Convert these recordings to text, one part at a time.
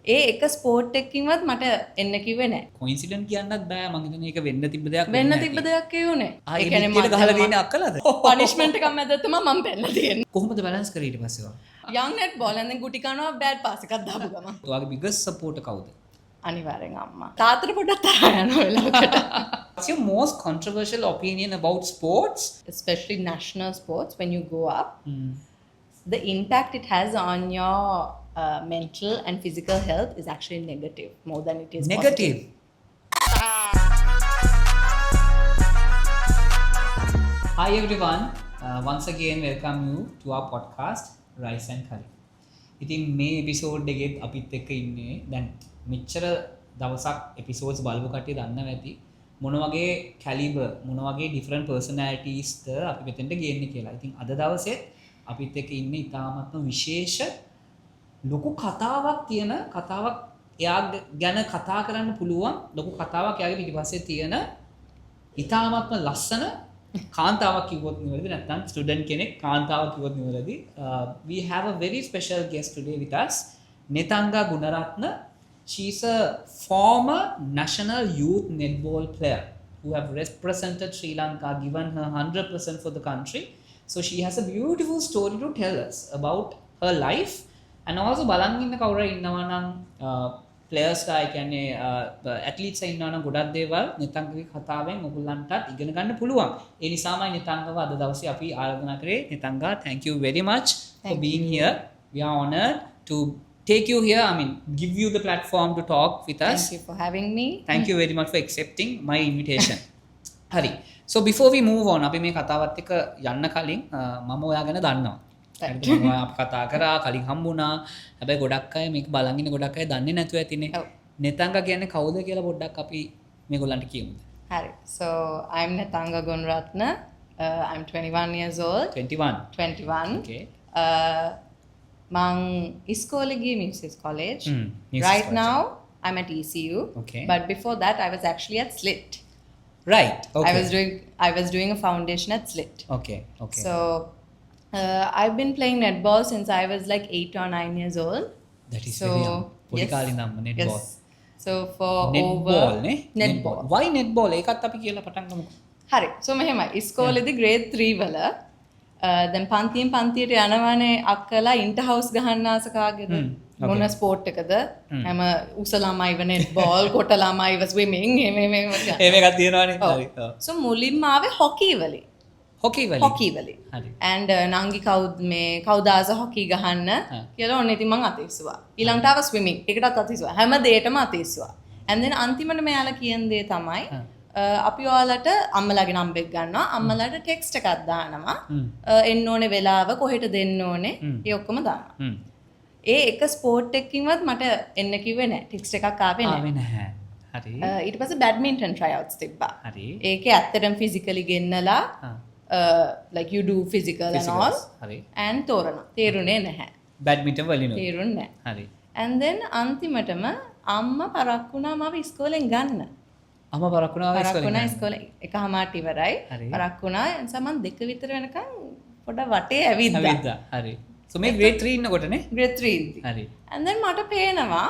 ඒ එක ස්පෝර්ට් එකකින්වත් මට එන්න කිව්වේ නැහැ. කොයින්සිඩන්ට් කියන්නත් බෑ මං හිතන්නේ ඒක වෙන්න තිබ්බ දෙයක් වෙන්න තිබ්බ දෙයක් කියුනේ. ඒ කියන්නේ මට ගහලා තියෙන අක්කලාද පනිෂ්මන්ට් එකක් මැද තමයි මම පෙන්නලා තියෙන්නේ. කොහොමද බැලන්ස් කරේ ඊට පස්සේ වා young net ball and then ගුටි කනවා බෑඩ් පාස් එකක් දාපු ගමන්. ඔයාගේ biggest supporter කවුද? අනිවාර්යෙන් අම්මා. තාත්තට පොඩ්ඩක් තරහ යන වෙලාවකට. What's your most controversial opinion about sports? Especially national sports, when you go up, the impact it has on your mental and physical health is actually negative more than it is negative. Hi everyone, once again welcome you to our podcast Rice and Curry. ඉතින් මේ episode එකෙත් අපිත් එක්ක ඉන්නේ දැන් මෙච්චර දවසක් episodes බලපු කට්ටිය දන්නවා ඇති මොන වගේ කැලිබර් මොන වගේ ඩිෆරන්ට් පර්සනැලිටීස්ද අපි මෙතෙන්ට ගේන්නේ කියලා. ඉතින් අද දවසේ අපිත් එක්ක ඉන්නේ ඉතාමත්ම විශේෂ ලොකු කතාවක් තියෙන කතාවක් එයා ගැන කතා කරන්න පුළුවන් ලොකු කතාවක් එයාගේ පිටිපස්සේ තියෙන ඉතාමත්ම ලස්සන කාන්තාවක් කිව්වොත් නිවැරදි නැත්නම් ස්ටුඩන්ට් කෙනෙක් කාන්තාවක් කිව්වොත් නිවැරදි. We have a very special guest today with us, Nethanga Gunaratna. She's a former national youth netball player who have represented Sri Lanka, given her 100% for the country. So she has a beautiful story to tell us about her life. And also බලන් ඉන්න කවුරු ඉන්නවා නම් players ලා කියන්නේ athletes ඉන්නවා නම් ගොඩක් දේවල් නිතංගගේ කතාවෙන් ඔයගොල්ලන්ටත් ඉගෙන ගන්න පුළුවන්. ඒ නිසාමයි නිතංගව අද දවසේ අපි ආරාධනා කරේ. නිතංග, thank you very much for being here. We are honored to take you here. I mean, give you the platform to talk with us. Thank you for having me. Thank you very much for accepting my invitation. Hari. So before we move on, අපි මේ කතාවත් එක්ක යන්න කලින් මම ඔයා ගැන දන්නවා. අපි කතා කරා කලින් හම්බුණා. හැබැයි ගොඩක් අය මේක බලන් ඉන්න ගොඩක් අය දන්නේ නැතුව ඇතිනේ. Nethanga කියන්නේ කවුද කියලා පොඩ්ඩක් අපි මේගොල්ලන්ට කියමුද? හරි. So I'm Nethanga Gunaratna. I'm 21 years old. 21. Okay. මං ඉස්කෝලේ ගියේ Muses College. Muses Right College. now I'm at ECU. Okay. But before that I was actually at SLIT. Right. Okay. I was doing a foundation at SLIT. Okay. So I've been playing netball since I was like 8 or 9 years old. That is very young. පොඩි කාලේ ඉඳන්ම netball. Yes. So for netball නේ? netball. Why netball? ඒකත් අපි කියලා පටන් ගමුකෝ. හරි. So මෙහෙමයි. ඉස්කෝලේදී grade 3 වල දැන් පන්තියෙන් පන්තියට යනවනේ අක්කලා ඉන්ටර් හවුස් ගහන්න ආස කාගේද? මොන ස්පෝර්ට් එකද? හැම උස ළමයිව netball, කොට ළමයිව swimming එහෙම එකක් තියෙනවානේ. හරි. So මුලින්ම ආවේ hockey වලින්. hockey වලින්. හරි. and නංගි කවුදාස hockey ගහන්න කියලා ඔන්න ඉතින් මං අතීස්සුවා. ඊළඟට ආව swimming. ඒකටත් අතීස්සුවා. හැම දෙයකටම අතීස්සුවා. and then අන්තිමට මෙයාලා කියන දේ තමයි අපි ඔයාලට අම්මලාගේ නම්බර් ගන්නවා. අම්මලාට ටෙක්ස්ට් එකක් දානවා. එන්න ඕනේ වෙලාව කොහෙට දෙන්න ඕනේ. ඒ ඔක්කොම දානවා. ඒ එක ස්පෝර්ට් එකකින්වත් මට එන්න කිව්වේ නැහැ. ටෙක්ස්ට් එකක් ආවේ නැහැ. හරි. ඊට පස්සේ බැඩ්මින්ටන් tryouts තිබ්බා. හරි. ඒකේ ඇත්තටම ෆිසිකලි ගෙන්නලා like you do physical and all. හරි. and තෝරනවා. තේරුනේ නැහැ. බැඩ්මින්ටන් වලින්. තේරුන්නේ නැහැ. හරි. and then අන්තිමටම අම්මා පරක්කු වුණා මාව ඉස්කෝලෙන් ගන්න. අම්මා පරක්කු වුණා ඉස්කෝලේ. එකමාරට ඉවරයි. හරි. පරක්කු වුණා. ඒ නිසා මම 2 විතර වෙනකන් පොඩ වටේ ඇවිද්දා. හරි. so මේ grade 3 ඉන්නකොටනේ. grade 3 ඉඳි. හරි. and then මට පේනවා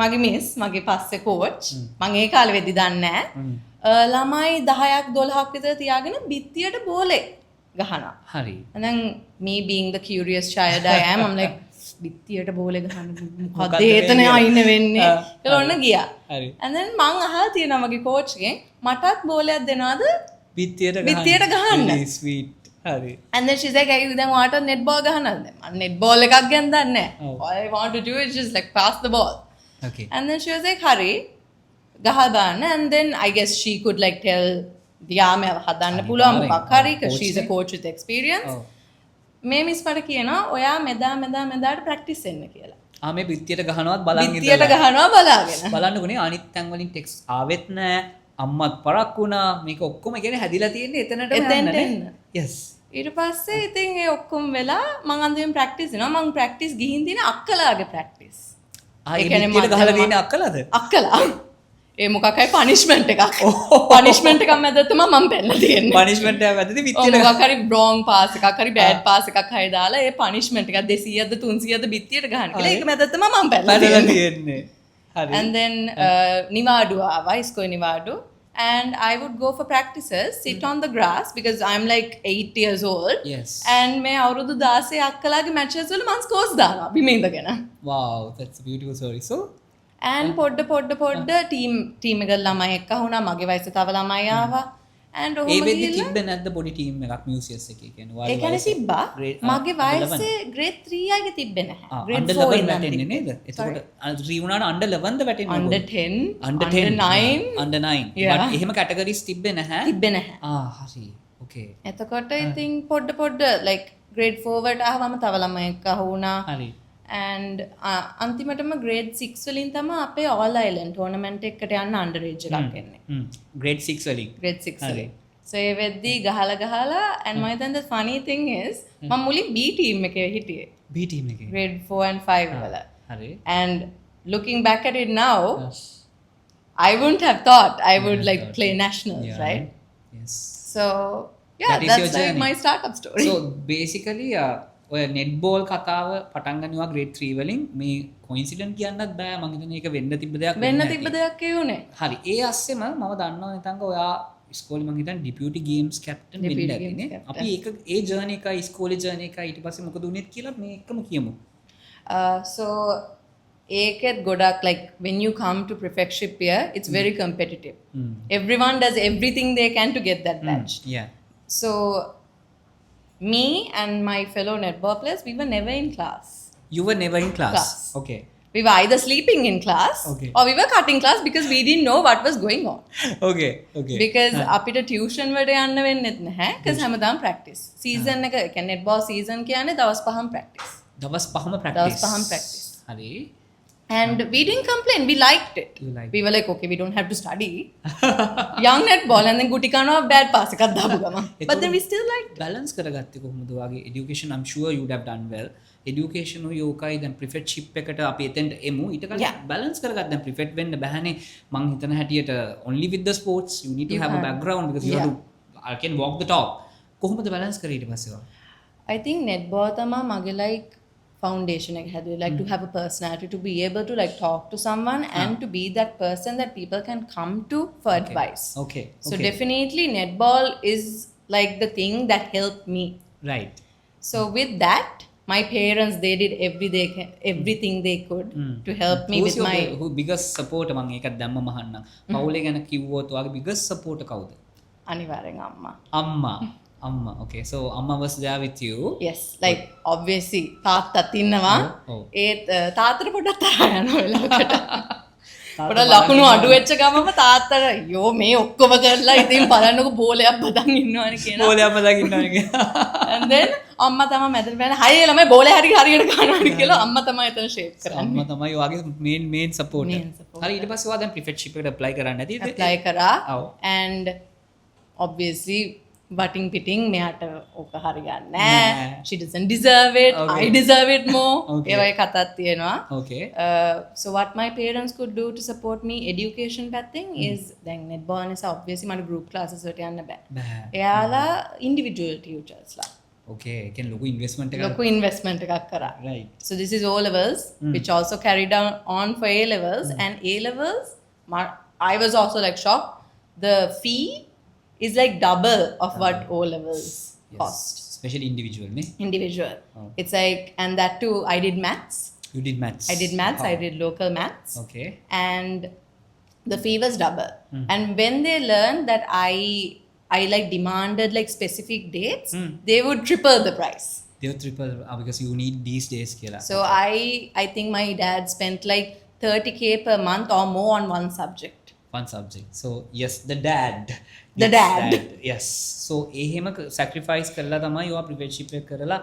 මගේ මිස් මගේ පස්සේ coach මම ඒ කාලෙ වෙද්දි දන්නේ නැහැ. ළමයි 10ක් 12ක් විතර තියාගෙන බිත්තියට බෝලේ ගහනවා. හරි. and then me being the curious child I am, I'm like බිත්තියට බෝලේ ගහන්න මොකද එතන අයින්න වෙන්නේ කියලා ඔන්න ගියා. හරි. and then මං අහලා තියෙනවා මගේ coach ගෙන් මටත් බෝලයක් දෙනවද බිත්තියට ගහන්න. really sweet. හරි. and then she's like I දැන් ඔයාට netball ගහන්නද? මම netball එකක් ගැන දන්නේ නැහැ. all I want to do is just like pass the ball. okay. and then she was like හරි ගහදාන්න. and then I guess she could like tell යාම හදන්න පුළුවන් මොකක් හරි because she's a coach with experience. මේ miss මට කියනවා ඔයා මෙදාට ප්‍රැක්ටිස් වෙන්න කියලා. මේ බිත්තියට ගහනවත් බලන් ඉඳලා. බිත්තියට ගහනවා බලාගෙන. බලන්නකොනේ අනිත් තැන් වලින් ටෙක්ස් ආවෙත් නැහැ. අම්මත් පරක්කු වුණා. මේක ඔක්කොම කියන්නේ හැදිලා තියෙන්නේ එතනටම යන්නනේ. yes. ඊට පස්සේ ඉතින් ඒ ඔක්කොම වෙලා මං අන්තිමෙන් ප්‍රැක්ටිස් වෙනවා. මං ප්‍රැක්ටිස් ගිහින් තියෙන අක්කලාගේ ප්‍රැක්ටිස්. ඒ කියන්නේ බිත්තියට ගහලා තියෙන අක්කලාද? අක්කලා. ඒ මොකක් හරි පනිෂ්මන්ට් එකක්. පනිෂ්මන්ට් එකක් මැද තමයි මම පෙන්නලා තියෙන්නේ. පනිෂ්මන්ට් එක වැදදී ඔව් පිටියට මොකක් හරි wrong පාස් එකක් හරි bad පාස් එකක් හරි දාලා ඒ පනිෂ්මන්ට් එකක් 200ද 300ද බිත්තියට ගහන්න කියලා ඒක මැද තමයි මම පෙන්නලා පැනලා තියෙන්නේ. තියෙන්නේ. හරි. And then නිවාඩු ආවා ඉස්කෝලේ නිවාඩු. And I would go for practices, sit on the grass because I'm like 8 years old. Yes. And මේ අවුරුදු 16 අක්කලාගේ matches වල මම scores දානවා බිම ඉඳගෙන. Wow, that's a beautiful story. So And පොඩ්ඩ team එක ළමයි එක්ක වුණා මගේ වයසේ තව ළමයි ආවා. And ඒ ඔහොම වෙද්දි ගිහිල්ලා තිබ්බ නැද්ද පොඩි ටීම් එකක් මියුසියස් එකේ කියන්නේ ඒ කියන්නේ තිබ්බා. මගේ වයසේ grade 3 අයගේ තිබ්බේ නැහැ. grade under 4 11 ඉඳන් වැටෙන්නේ තිබ්බේ. නේද? එතකොට 3 වුණාට under 11ද වැටෙන්නේ? under 10 under under 10 9 under 9 Yeah. but එහෙම categories තිබ්බේ නැහැ. තිබ්බේ නැහැ. හරි. Okay. එතකොට ඉතින් පොඩ්ඩ like grade 4 වලට ආවම තව ළමයි එක්ක වුණා. හරි. and අන්තිමටම grade 6 වලින් තමයි අපේ all island tournament එකකට යන්න underage එකක් එන්නේ. grade 6 වලින්. grade 6 හරි. වලින්. so ඒ වෙද්දී ගහලා and my then the funny thing is මම මුලින් B team එකේ හිටියේ. B team එකේ. grade 4 and 5 වල. හරි. and looking back at it now I wouldn't have thought I would like play nationals, Yeah. right? Yes. So yeah, That is that's your like journey. my startup story. So basically ඔය netball කතාව පටන් ගන්නවා grade 3 වලින් මේ coincident කියන්නත් බෑ මම හිතන්නේ ඒක වෙන්න තිබ්බ දෙයක් වෙන්න වෙන්නේ තිබ්බ නැති. දෙයක් ඒ උනේ. හරි. ඒ අස්සෙම මම දන්නවා නිතංග ඔයා ඉස්කෝලේ මම හිතන්නේ deputy games captain වෙන්න Deputy ඇතිනේ. games captain. අපි ඒක ඒ journey එකයි ඉස්කෝලේ journey එකයි ඊට පස්සේ මොකද උනේත් කියලා මේ එකම කියමු. So ඒකෙත් ගොඩක් like when you come to prefectship here it's very competitive. Everyone does everything they can to get that badge. Yeah. So me and my fellow netball players we were never in class. You were never in class. Class. Okay. We were either sleeping in class Okay. or we were cutting class because we didn't know what was going on. Okay. Okay. Because අපිට tuition වලට යන්න වෙන්නෙත් නැහැ because හැමදාම practice. Season එක කියන්නේ netball season කියන්නේ දවස් 5ම practice. දවස් 5ම practice. දවස් 5ම practice. හරි. And we didn't complain. We liked it. You liked We were like, okay, we don't have to study. Young netball and then guti kano bad pass එකක් දාපු ගමන්. But then we still liked it. balance කරගත්තේ කොහොමද වාගේ education I'm sure you would have done well. education යෝකයි දැන් prefectship එකට අපි එතෙන්ට එමු ඊට කලින් Yeah. balance කරගත්ත දැන් prefect වෙන්න බෑනේ මං හිතන හැටියට only with the sports you need to You have a can't. background because you have to I can walk the talk කොහොමද balance කරේ ඊට පස්සේ වා I think netball තමයි මගේ like foundation එක හැදුවේ. Like to have a personality, to be able to like talk to someone and to be that person that people can come to for advice. okay So definitely netball is like the thing that helped me. right So with that, my parents they did everything they could to help me Who's with your my who biggest supporter මං ඒකත් දැම්ම මහන්න පවුලේ ගැන කිව්වොත් වාගේ biggest supporter කවුද අනිවාර්යෙන් අම්මා. අම්මා okay so amma was there with you Yes, like obviously තාත්තත් ඉන්නවා. ඔව්. ඒත් තාත්තට පොඩ්ඩක් තරහ යනවා වෙලාවකට. පොඩ්ඩක් ලකුණු අඩු වෙච්ච ගමම තාත්තට යෝ මේ ඔක්කොම කරලා ඉතින් බලන්නකො බෝලයක් බදන් ඉන්නවනේ කියනවා. බෝලයක් බදාගෙන ඉන්නවනේ And then අම්මා තමයි මැදට බෑනේ හයේ ළමයි බෝලේ හරියට ගන්නවනේ කියලා අම්මා තමයි එතන ෂේප් කරන්නේ. අම්මා තමයි ඔයාගේ main supporter. Main supporter. හරි ඊට පස්සේ ඔයා දැන් prefectship එකට apply කරන්න නැතිද? apply කරා. ඔව්. And obviously වටින් පිටින් මෙයාට ඕක හරියන්නේ නැහැ. නෑ. She doesn't deserve it. Okay. I deserve it more. Okay. ඒ වගේ කතාවක් තියෙනවා. Okay. So what my parents could do to support me education පැත්තෙන් is දැන් netball නිසා obviously මට group classes වලට යන්න බෑ. බෑ. එයාලා individual tutors ලා Okay. ඒ කියන්නේ ලොකු investment එකක්. ලොකු investment එකක් කරා. Right. So this is O levels, which also carried on for A levels, and A levels. I was also like shocked. The fee is like double of what O levels cost. Especially individual ne? Individual. Oh. It's like, and that too, I did maths. You did maths. I did maths. Wow. I did local maths. Okay. And the fee was double. And when they learned that I like demanded like specific dates, they would triple the price. They were triple because you need these days කියලා. So I think my dad spent like 30K per month or more on one subject. One subject. So yes, the dad. The Yes, dad. Yes. So එහෙම sacrifice කරලා තමයි ඔයා prefectship එක කරලා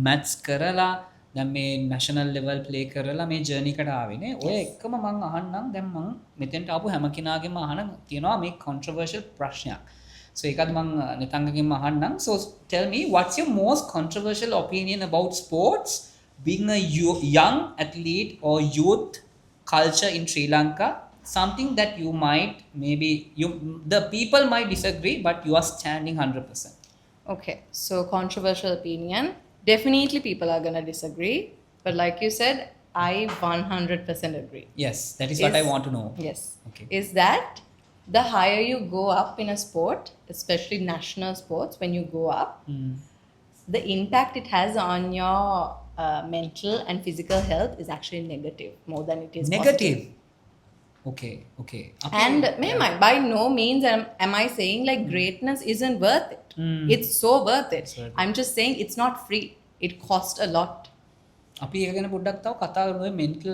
maths කරලා දැන් මේ national level play කරලා මේ journey එකට ආවේනේ. ඔය එකම මං අහන්නම් දැන් මං මෙතෙන්ට ආපු හැම කෙනාගේම අහන තියෙනවා මේ controversial ප්‍රශ්නයක්. So ඒකත් මං නිතංගගෙන්ම අහන්නම්. So tell me what's your most controversial opinion about sports being a young athlete or youth culture in Sri Lanka something that you might maybe the people might disagree, but you are standing 100%. Okay, so controversial opinion. Definitely people are going to disagree. But like you said, I 100% agree. Yes, that is what I want to know. Yes. Okay. Is that the higher you go up in a sport, especially national sports, when you go up, the impact it has on your mental and physical health is actually negative more than it is Negative. positive. Okay. And by no means am I saying like greatness isn't worth it. It's so worth it. It's worth it. I'm just saying it's not free. It costs a lot. අපි ඒක ගැන පොඩ්ඩක් තව කතා කරමු. Mental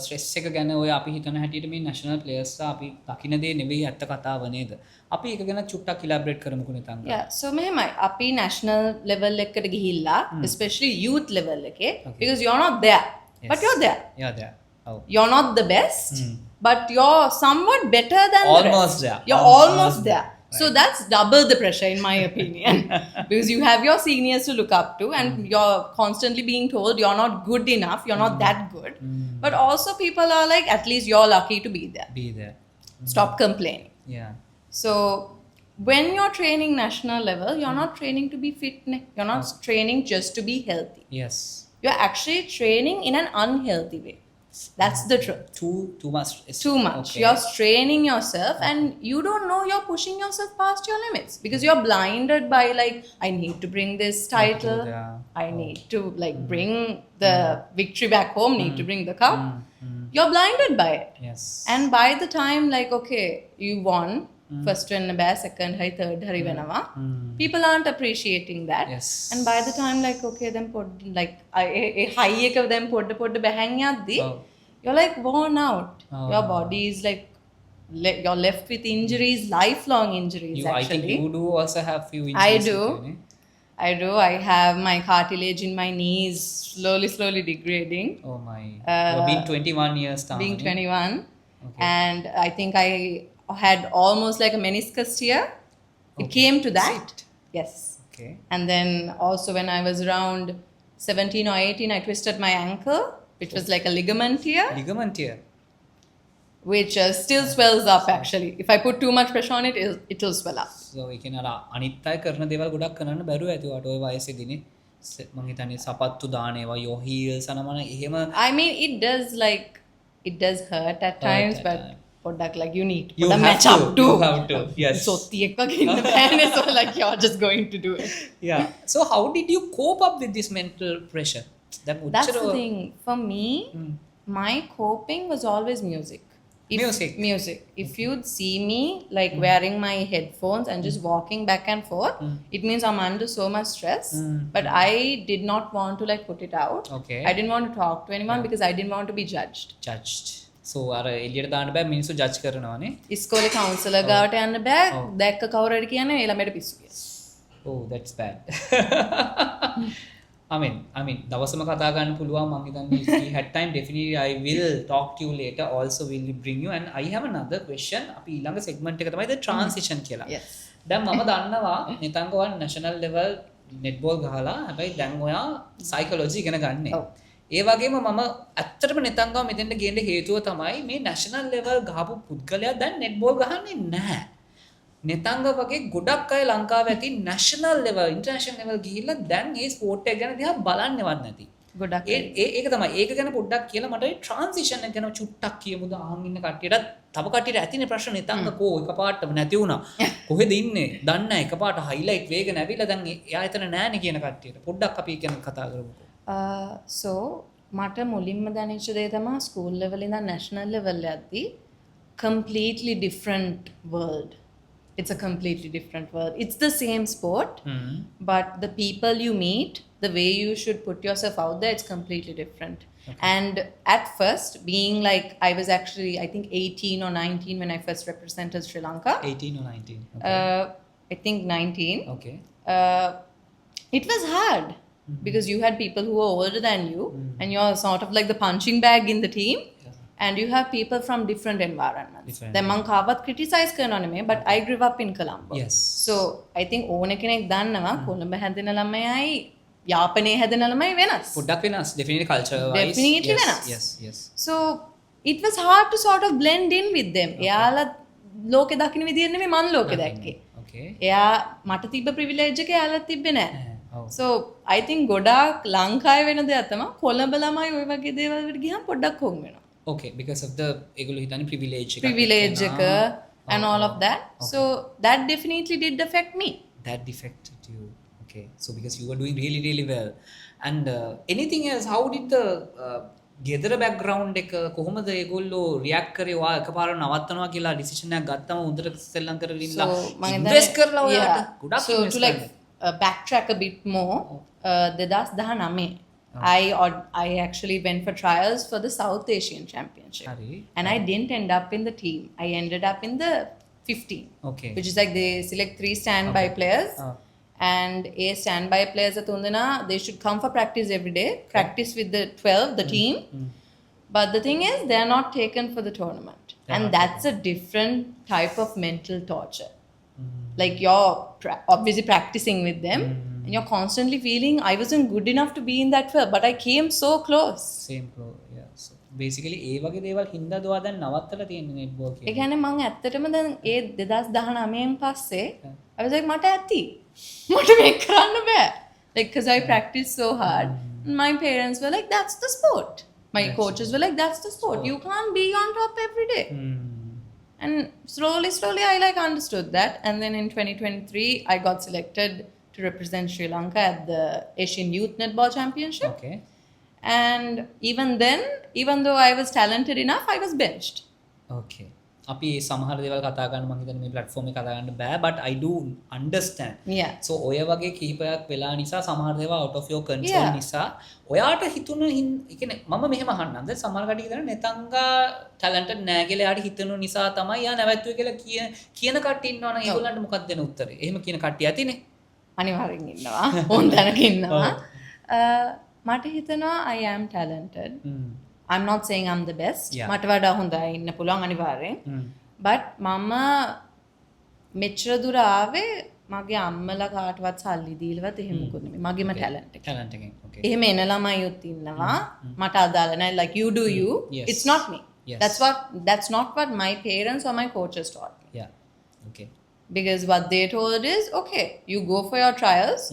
stress එක ගැන ඔය අපි හිතන හැටියට මේ නැෂනල් ප්ලේයර්ස්ලා අපි දකින්න දේ නෙවෙයි ඇත්ත කතාව නේද? අපි ඒක ගැන චුට්ටක් ඉලැබරේට් කරමුකෝ නිතංග. Yeah, so මෙහෙමයි අපි national level එකකට ගිහිල්ලා especially youth level එකේ because you're not there. Yes. But you're there. Yeah, there. Oh. You're not the best, but you're somewhat better than the Almost rest. there. You're Almost almost there. there. So that's double the pressure in my opinion. Because you have your seniors to look up to and you're constantly being told you're not good enough, you're not that good. But also people are like, at least you're lucky to be there. Be there. Stop complaining. Yeah. So when you're training national level, you're not training to be fit. You're not training just to be healthy. Yes. You're actually training in an unhealthy way. That's the truth. Too much. Too much. Okay. You're straining yourself and you don't know you're pushing yourself past your limits because you're blinded by like, I need to bring this title. I need to like bring the victory back home, need to bring the cup. You're blinded by it. Yes. And by the time like, okay, you won, first win the best, second, third, වෙනවා. People aren't appreciating that. Yes. And by the time like, okay, then like high එක then පොඩ බැහැන් යද්දි you're like worn out. Your body is like you're left with injuries, lifelong injuries I actually. think you do also have few injuries. I do. I have my cartilage in my knees slowly degrading. Oh my. You've been 21 years now. Being 21. Okay. And I think I had almost like a meniscus tear. It came to that. Yes. Okay. And then also when I was around 17 or 18, I twisted my ankle, which was like a ligament tear, Ligament tear. which still swells up actually. If I put too much pressure on it, it'll swell up. So ඒ කියන්නේ අර අනිත් අය කරන දේවල් ගොඩක් කරන්න බැරුව ඇති වට ඔය වයසේදීනේ මම හිතන්නේ සපත්තු දාන ඒවා your heels අනමන එහෙම I mean, it does hurt at times, but පොඩ්ඩක් like you need you to have match to, up to. you have to. Yes. සොත්තියෙක් වගේ ඉන්න බෑනේ, so like you're just going to do it. Yeah. So how did you cope up with this mental pressure? That's the thing. For me, my coping was always music. Music. If you'd see me like wearing my headphones and just walking back and forth, it means I'm under so much stress. But I did not want to like put it out. Okay. I didn't want to talk to anyone because I didn't want to be judged. So අර එළියට දාන්න බෑ මිනිස්සු ජජ් කරනවානේ. ඉස්කෝලේ counsellor ගාවට යන්න බෑ. දැක්ක කවුරු හරි කියන්නේ ඒ ළමයට පිස්සු කියලා. Oh, that's bad. I mean, දවසම කතා ගන්න පුළුවන් මම හිතන්නේ if we had time definitely I will talk to you later also will bring you and I have another question. අපි ඊළඟ segment එක තමයි the transition කියලා. Yes. දැන් මම දන්නවා නිතංග ඔයා national level netball ගහලා හැබැයි දැන් ඔයා psychology ඉගෙන ගන්නෙ. ඒ වගේම මම ඇත්තටම නිතංගව මෙතෙන්ට ගේන්න හේතුව තමයි මේ national level ගහපු පුද්ගලයා දැන් netball ගහන්නේ නැහැ. නිතංග වගේ ගොඩක් අය ලංකාවේ ඇති national level international level ගිහිල්ලා දැන් මේ ස්පෝර්ට් එක ගැන දිහා බලන්නේවත් නැති. ගොඩක් ඒක තමයි. ඒක ගැන පොඩ්ඩක් කියලා මට මේ transition එක ගැන චුට්ටක් කියමුද අහන් ඉන්න කට්ටියට. තව කට්ටියට ඇතිනේ ප්‍රශ්න නිතංග කෝ එකපාරටම නැති වුණා. කොහෙද ඉන්නේ? දන්නේ නැහැ. එකපාරට highlight වේගන ඇවිල්ලා දැන් එයා එතන නැහැනේ කියන කට්ටියට. පොඩ්ඩක් අපි ඒක ගැන කතා කරමුකෝ. So මට මුලින්ම දැනෙච්ච දේ තමයි ස්කූල් ලෙවල් ඉඳන් national level යද්දී completely different world. It's a completely different world. It's the same sport, but the people you meet, the way you should put yourself out there, it's completely different. Okay. And at first, being like, I was actually, I think 18 or 19 when I first represented Sri Lanka. 18 or 19? Okay. I think 19. Okay. It was hard because you had people who were older than you and you're sort of like the punching bag in the team. And you have people from different environments. Then මං කාවත් criticize කරනවා නෙමෙයි, but I grew up in Colombo. Yes. So I think ඕන කෙනෙක් දන්නවා කොළඹ හැදෙන ළමයයි යාපනයේ හැදෙන ළමයි වෙනස්. පොඩ්ඩක් වෙනස්. Definitely culture wise. Definitely වෙනස්. Yes. So it was hard to sort of blend in with them. එයාලා ලෝකෙ දකින්න විදිහ නෙමෙයි මම ලෝකෙ දැක්කේ. Okay. එයා මට තිබ්බ privilege එක එයාලට තිබ්බේ නැහැ. Oh. So I think ගොඩාක් ලංකාවේ වෙන දෙයක් තමයි කොළඹ ළමයි ওই වගේ දේවල් වලට ගියාම පොඩ්ඩක් හොම් වෙනවා. Okay, because of the ඒගොල්ලෝ හිතන්නේ privilege එක. Privilege එක and all of that. So that definitely did affect me. That affected you. Okay, so because you were doing really really well. And anything else, how did the ගෙදර background එක කොහොමද ඒගොල්ලෝ react කරේ? ඔයා එකපාර නවත්තනවා කියලා decision එකක් ගත්තම හොඳට සෙල්ලම් කරගෙන ඉන්න ඉන්වෙස්ට් කරලා ඔයාට ගොඩක් so to like backtrack a bit more 2019 I actually went for trials for the South Asian Championship. Hari. And I didn't end up in the team. I ended up in the 15. Okay. Which is like they select 3 standby players. And a standby players at Undana, they should come for practice every day, practice with the 12, the team. But the thing is, they are not taken for the tournament. And that's a different type of mental torture. Like you're obviously practicing with them and you're constantly feeling I wasn't good enough to be in that 12, but I came so close. Same pro, yeah. So basically ඒ වගේ දේවල් හින්දා දුවා දැන් නවත්තලා තියෙන්නේ netball ඒ කියන්නේ. කියන්නේ මම ඇත්තටම දැන් ඒ 2019න් පස්සේ I was like මට ඇති. මට මේක කරන්න බෑ. Like because I practiced so hard. My parents were like that's the sport. My coaches were like that's the sport. You can't be on top every day. And slowly I like understood that. And then in 2023 I got selected to represent Sri Lanka at the Asian Youth Netball Championship. Okay. And even then, even though I was talented enough, I was benched. Okay. අපි සමහර දේවල් කතා කරන්න මම හිතන්නේ මේ platform එකේ කතා කරන්න බෑ, but I do understand. Yeah. So ඔය වගේ කීපයක් වෙලා නිසා සමහර දේවල් out of your control Yeah. නිසා ඔයාට හිතුණ ඒ කියන්නේ මම මෙහෙම අහන්නම්. දැන් සමහර කටි හිතන නෙතංගා talented නෑ කියලා එයාට හිතුණු නිසා තමයි යා නැවැත්තුවේ කියලා කියන කට්ටිය ඉන්නවනම් ඒගොල්ලන්ට මොකක්ද දෙන උත්තරේ? එහෙම කියන කට්ටිය ඇතිනේ. අනිවාර්යෙන් ඉන්නවා. ඕන තැනක ඉන්නවා. මට හිතෙනවා I am talented. I'm not saying I'm the best. මට වඩා හොඳයි ඉන්න පුළුවන් අනිවාර්යෙන්. But මම මෙච්චර දුර ආවේ මගේ අම්මලා කාටවත් සල්ලි දීලවත් එහෙම මොකුත් නෙමෙයි. මගේම talent එක. talent එකෙන්. Okay. එහෙම එන ළමයිත් ඉන්නවා. මට අදාළ නැහැ. Like you do you. Yes. It's not me. Yes. That's not what my parents or my coaches taught me. Yeah. Okay. Because what they told is, okay, you go for your trials,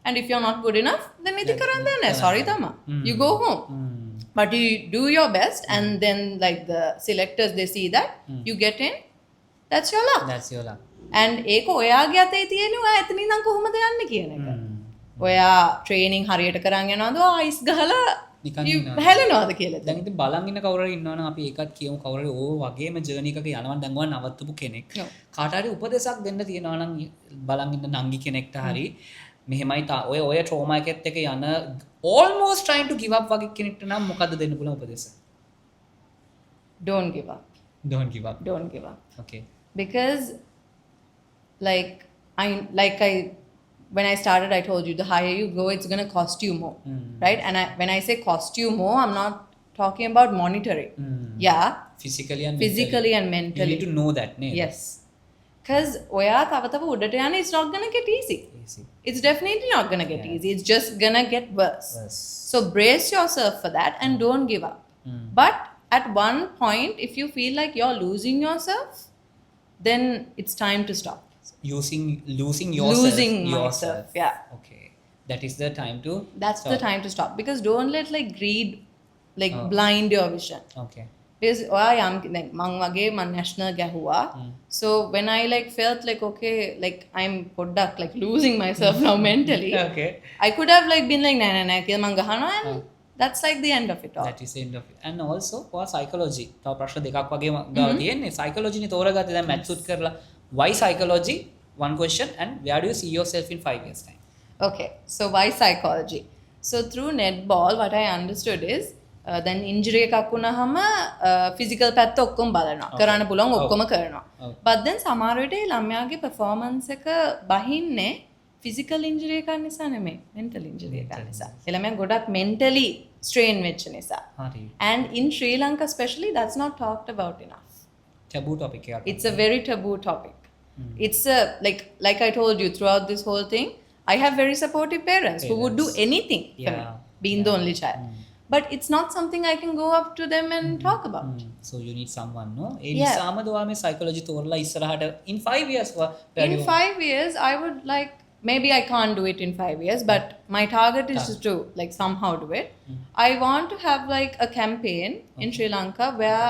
and if you're not good enough, then ඉති කරන්න දෙන්නේ නැහැ. Sorry තමා. You go home. But you do your best, and then like the selectors, they see that you get in. That's your luck. That's your luck. And ඒක ඔයාගේ අතේ තියෙන ඔයා එතන ඉඳන් කොහොමද යන්නේ කියන එක. ඔයා training හරියට කරන් යනවද? අයිස් ගහලා නිකන් ඉන්නවද? හැලෙනවද කියලා. දැන් ඉතින් බලන් ඉන්න කවුරු හරි ඉන්නවනම් අපි ඒකත් කියමු කවුරු හරි ඕ වගේම ජර්නි එකක යනවා දැන් ඔයා නවත්තපු කෙනෙක්. කාට හරි උපදේශයක් දෙන්න තියෙනවා නම් බලන් ඉන්න නංගි කෙනෙක්ට හරි මෙහෙමයි ඔය ට්‍රෝමා එකෙත් එක යන almost trying to give up වගේ කෙනෙක්ට නම් මොකද්ද දෙන්න පුළුවන් උපදේශ? Don't give up. Don't give up. Don't give up. Okay. Because when I started, I told you the higher you go, it's going to cost you more, right? And when I say cost you more, I'm not talking about monetary. Yeah, physically and mentally. You need to know that, ne? Yes. Because oya tava udata yana, it's not going to get easy. It's definitely not going to get easy. It's just going to get worse. So brace yourself for that and don't give up. But at one point, if you feel like you're losing yourself, then it's time to stop. Losing yourself. Losing myself, yeah. Okay. That is the time to That's stop. the time to stop. Because don't let like greed blind your vision. Okay. Because මං වගේ මං national ගැහුවා. So when I like felt like okay, like I'm පොඩ්ඩක් like losing myself now mentally. Okay. I could have like been like නෑ කියලා මං ගහනවා and that's like the end of it all. That is the end of it. And also for psychology. තව ප්‍රශ්න දෙකක් වගේ ගාව තියෙන්නේ. Psychology නේ තෝරගත්තේ දැන් maths උත් කරලා. Why psychology? One question. And where do you see yourself in 5 years time? Okay. So why psychology? So through netball what I understood is then injury එකක් වුණාම physical පැත්ත ඔක්කොම බලනවා. කරන්න පුළුවන් ඔක්කොම කරනවා. But then සමහර විට ළමයාගේ performance එක බහින්නේ physical injury එකක් නිසා නෙමෙයි mental injury එකක් නිසා. ළමයා ගොඩක් mentally strain වෙච්ච නිසා. හරි. And in Sri Lanka especially that's not talked about enough. Taboo topic එකක්. It's a very taboo topic. It's like I told you throughout this whole thing, I have very supportive parents who would do anything for me, being the only child. but it's not something I can go up to them and talk about. So you need someone, no? A Yeah. නිසාම දවා මේ psychology තෝරලා ඉස්සරහට in 5 years In 5 years, I would like, maybe I can't do it in 5 years, but my target is to like somehow do it. I want to have like a campaign in Sri Lanka where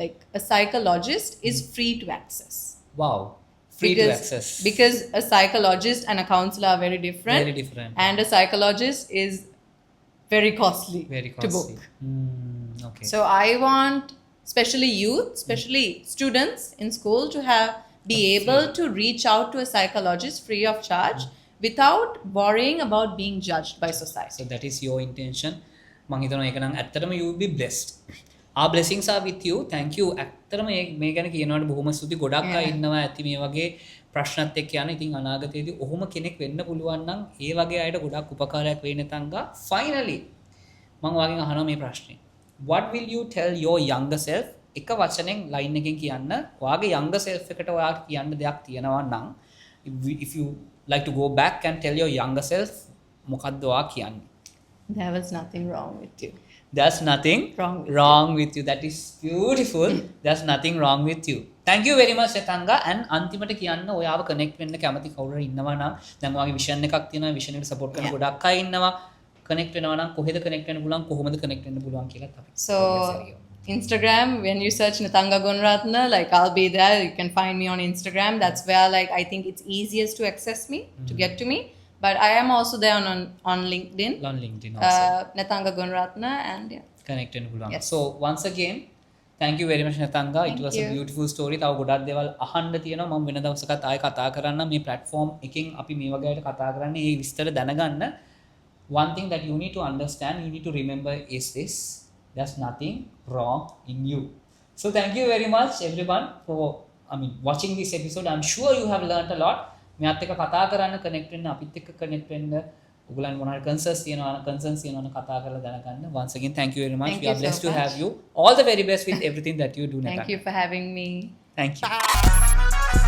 like a psychologist is free to access. wow, free to access. Because a psychologist and a counselor are very different. Very different. And a psychologist is very costly, Very to costly. book. Okay. So I want, especially youth, especially students in school, to be able to reach out to a psychologist free of charge without worrying about being judged by society. So that is your intention. මං හිතනවා ඒක නම් ඇත්තටම you will be blessed. Our blessings are with you. Thank you. ඇත්තටම මේ ගැන කියනවාට බොහොම ස්තුති. ගොඩක් අය ඉන්නවා ඇති මේ වගේ ප්‍රශ්නත් එක්ක යන. ඉතින් අනාගතයේදී ඔහොම කෙනෙක් වෙන්න පුළුවන් නම් ඒ වගේ අයට ගොඩක් උපකාරයක් වෙයි නේතංගා. Finally මං ඔයාගෙන් අහනවා මේ ප්‍රශ්නේ. What will you tell your younger self? එක වචනෙන් ලයින් එකකින් කියන්න. ඔයාගේ younger self එකට ඔයාට කියන්න දෙයක් තියෙනවා නම් if you like to go back and tell your younger self මොකක්ද ඔයා කියන්නේ? There was nothing wrong with you. There's nothing Wrong with you. That is beautiful. There's nothing wrong with you. Thank you very much Shetanga. And අන්තිමට කියන්න ඔයාව connect වෙන්න කැමති කවුරු හරි ඉන්නවා නම් දැන් ඔයාගේ vision එකක් තියෙනවා. vision එකට support කරන ගොඩක් අය ඉන්නවා. connect වෙනවා නම් කොහෙද connect වෙන්න පුළුවන් කොහොමද connect වෙන්න පුළුවන් කියලාත් අපි. So Instagram, when you search Nithanga Gunratna, like I'll be there. You can find me on Instagram. That's where like I think it's easiest to access me, to get to me. But I am also there on LinkedIn. On LinkedIn also. Nithanga Gunratna, and yeah. connect වෙන්න පුළුවන්. Yes. So once again thank you very much Nithanga. It Thank was you. a beautiful story. තව ගොඩක් දේවල් අහන්න තියෙනවා. මම වෙන දවසකත් ආයෙ කතා කරන්න. මේ platform එකෙන් අපි මේ වගේ අයට කතා කරන්නේ මේ විස්තර දැනගන්න. One thing that you need to understand, you need to remember is this: there's nothing wrong in you. So thank you very much everyone for watching this episode. I'm sure you have learned a lot. මෙයාත් එක්ක කතා කරන්න, connect වෙන්න, අපිත් එක්ක connect වෙන්න, ඔයගොල්ලන් මොනවා හරි concerns තියෙනවා කතා කරලා දැනගන්න. Once again thank you very much. Thank We are you blessed so to much. have you. All the very best with everything that you do, Thank Nithanga. you for having me. Thank you.